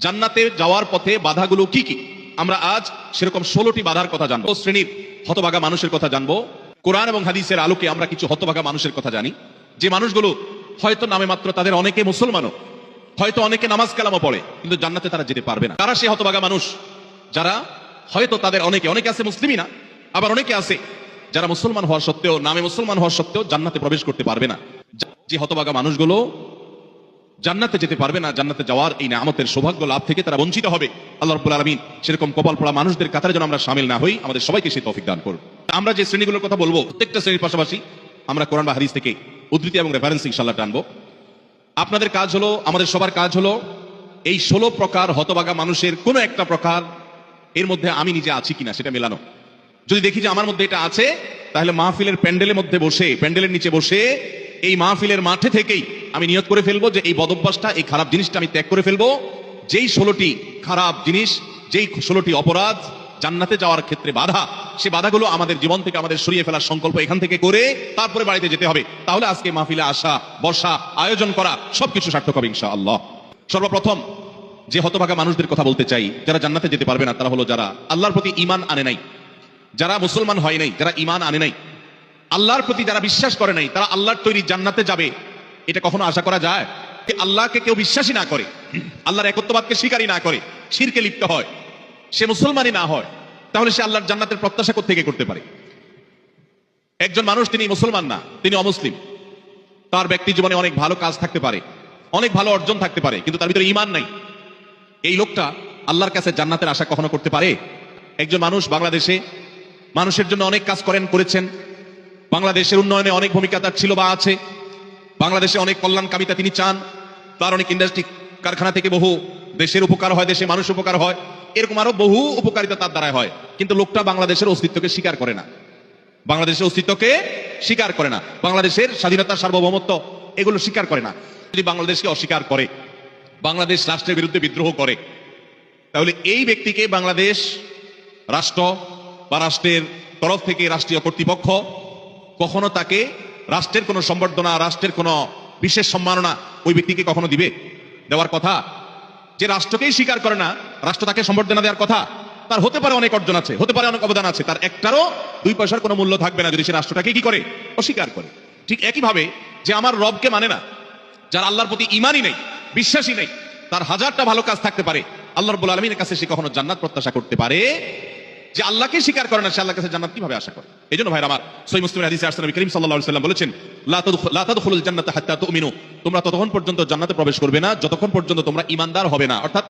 জান্নাতে যাওয়ার পথে বাধাগুলো কি কি আমরা আজ সেরকম 16টি বাধার কথা জানবো। শ্রেণীর হতভাগা মানুষের কথা জানবো। কোরআন এবং হাদিসের আলোকে আমরা কিছু হতভাগা মানুষের কথা জানি, যে মানুষগুলো হয়তো নামে মাত্র, তাদের অনেকে মুসলমানও, হয়তো অনেকে নামাজ কালামও পড়ে, কিন্তু জান্নাতে তারা যেতে পারবে না। তারা সেই হতভাগা মানুষ যারা হয়তো তাদের অনেকে আছে মুসলিমই না, আবার অনেকে আছে যারা মুসলমান হওয়ার সত্ত্বেও, নামে মুসলমান হওয়ার সত্ত্বেও জান্নাতে প্রবেশ করতে পারবে না। যে হতভাগা মানুষগুলো জান্নাতে যেতে পারবে না, জান্নাতে যাওয়ার এই নিয়ামতের সৌভাগ্য লাভ থেকে তারা বঞ্চিত হবে। আল্লাহ রাব্বুল আলামিন সেরকম কপাল পড়া মানুষদের কাতারে যেন আমরা শামিল না হই, আমাদের সবাইকে সেই তৌফিক দান করুন। আমরা যে শ্রেণীগুলোর কথা বলবো, প্রত্যেকটা শ্রেণীর পাশাপাশি আমরা কোরআন বা হাদিস থেকে উদ্ধৃতি এবং রেফারেন্স ইনশাআল্লাহ টানবো। আপনাদের কাজ হলো, আমাদের সবার কাজ হলো, এই 16 প্রকার হতভাগা মানুষের কোনো একটা প্রকার এর মধ্যে আমি নিজে আছি কিনা সেটা মেলানো। যদি দেখি যে আমার মধ্যে এটা আছে, তাহলে মাহফিলের প্যান্ডেলের মধ্যে বসে, প্যান্ডেলের নিচে বসে, এই মাহফিলের মাঠে থেকেই আমি নিয়ত করে ফেলবো যে এই বদভ্যাসটা, এই খারাপ জিনিসটা আমি ত্যাগ করে ফেলবো। যেই 16টি খারাপ জিনিস, যেই 16টি অপরাধ জান্নাতে যাওয়ার ক্ষেত্রে বাধা, সে বাধাগুলো আমাদের জীবন থেকে আমাদের সরিয়ে ফেলার সংকল্প এখান থেকে করে তারপরে বাড়িতে যেতে হবে। তাহলে আজকে মাহফিলে আসা, বসা, আয়োজন করা সবকিছু সার্থক হবে ইনশাআল্লাহ। সর্বপ্রথম যে হতভাগা মানুষদের কথা বলতে চাই, যারা জান্নাতে যেতে পারবে না, তারা হলো যারা আল্লাহর প্রতি ঈমান আনে নাই, যারা মুসলমান হয় নাই, যারা ঈমান আনে নাই, আল্লাহর প্রতি যারা বিশ্বাস করে নাই, তারা আল্লাহর তৈরি জান্নাতে যাবে এটা কখনো আশা করা যায়? আল্লাহকে কেউ বিশ্বাসী না করে, আল্লাহর একত্ববাদকে স্বীকারই না করে, শিরকে লিপ্ত হয়, সে মুসলমানই না হয়, তাহলে সে আল্লাহর জান্নাতের প্রত্যাশা কোত্থেকে করতে পারে? একজন মানুষ, তিনি মুসলমান না, তিনি অমুসলিম, তার ব্যক্তি জীবনে অনেক ভালো কাজ থাকতে পারে, অনেক ভালো অর্জন থাকতে পারে, কিন্তু তার ভিতরে ঈমান নাই। এই লোকটা আল্লাহর কাছে জান্নাতের আশা কখনো করতে পারে? একজন মানুষ বাংলাদেশে মানুষের জন্য অনেক কাজ করেছেন, বাংলাদেশের উন্নয়নে অনেক ভূমিকা তার ছিল বা আছে, বাংলাদেশে অনেক কল্যাণকামিতা তিনি চান, তার অনেক ইন্ডাস্ট্রি কারখানা থেকে বহু দেশের উপকার হয়, দেশে মানুষ উপকার হয়, এরকম আরো বহু উপকারিতা তার দ্বারাই হয়, কিন্তু লোকটা বাংলাদেশের অস্তিত্বকে স্বীকার করে না, বাংলাদেশের অস্তিত্বকে স্বীকার করে না, বাংলাদেশের স্বাধীনতা, সার্বভৌমত্ব এগুলো স্বীকার করে না। যদি বাংলাদেশকে অস্বীকার করে, বাংলাদেশ রাষ্ট্রের বিরুদ্ধে বিদ্রোহ করে, তাহলে এই ব্যক্তিকে বাংলাদেশ রাষ্ট্র বা রাষ্ট্রের তরফ থেকে রাষ্ট্রীয় কর্তৃপক্ষ কখনো তাকে রাষ্ট্রের কোনো সম্বর্ধনা, রাষ্ট্রের কোনো বিশেষ সম্মাননা ওই ব্যক্তিকে কখনো দিবে? দেওয়ার কথা। যে রাষ্ট্রকেই স্বীকার করে না, রাষ্ট্র তাকে সম্বর্ধনা দেওয়ার কথা? তার হতে পারে অনেক অর্জন আছে, হতে পারে অনেক অবদান আছে, তার একটারও 2 পয়সার কোনো মূল্য থাকবে না যদি সে রাষ্ট্রটাকে কি করে? অস্বীকার করে। ঠিক একইভাবে যে আমার রবকে মানে না, যার আল্লাহর প্রতি ঈমানই নেই, বিশ্বাসী নেই, তার হাজারটা ভালো কাজ থাকতে পারে, আল্লাহ রাব্বুল আলামিনের কাছে সে কখনো জান্নাত প্রত্যাশা করতে পারে? যে আল্লাহকে স্বীকার করে না, সে আল্লাহর কাছে জান্নাত কিভাবে আশা করে? এইজন্য ভাইরা আমার, সহিহ মুসলিমের হাদিসে আসছে, নবী করিম সাল্লাল্লাহু আলাইহি ওয়াসাল্লাম বলেছেন, লা তাদখুলুল জান্নাতা হাত্তা তুমিনু, তোমরা ততক্ষণ পর্যন্ত জান্নাতে প্রবেশ করবে না যতক্ষণ পর্যন্ত তোমরা ঈমানদার হবে না। অর্থাৎ